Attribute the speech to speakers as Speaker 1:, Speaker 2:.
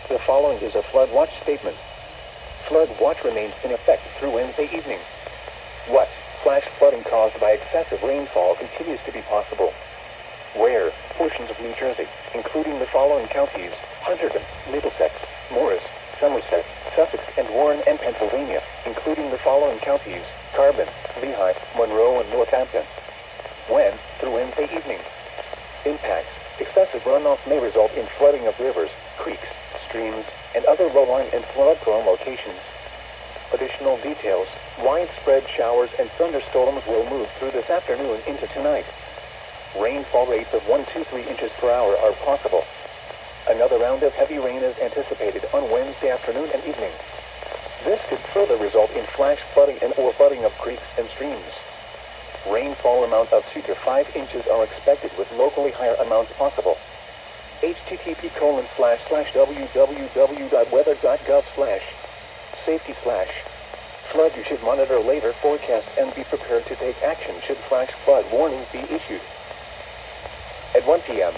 Speaker 1: The following is a flood watch statement. Flood watch remains in effect through Wednesday evening. What? Flash flooding caused by excessive rainfall continues to be possible. Where? Portions of New Jersey, including the following counties: Hunterdon, Middlesex, Morris, Somerset, Sussex, and Warren, and Pennsylvania, including the following counties: Carbon, Lehigh, Monroe, and Northampton. When? Through Wednesday evening. Impacts. Excessive runoff may result in flooding of rivers, creeks, streams, and other low-lying and flood-prone locations. Additional details: widespread showers and thunderstorms will move through this afternoon into tonight. Rainfall rates of 1 to 3 inches per hour are possible. Another round of heavy rain is anticipated on Wednesday afternoon and evening. This could further result in flash flooding and/or flooding of creeks and streams. Rainfall amount of 2 to 5 inches are expected, with locally higher amounts possible. http://www.weather.gov/safety/flood. You should monitor later forecasts and be prepared to take action should flash flood warnings be issued. At 1 p.m.,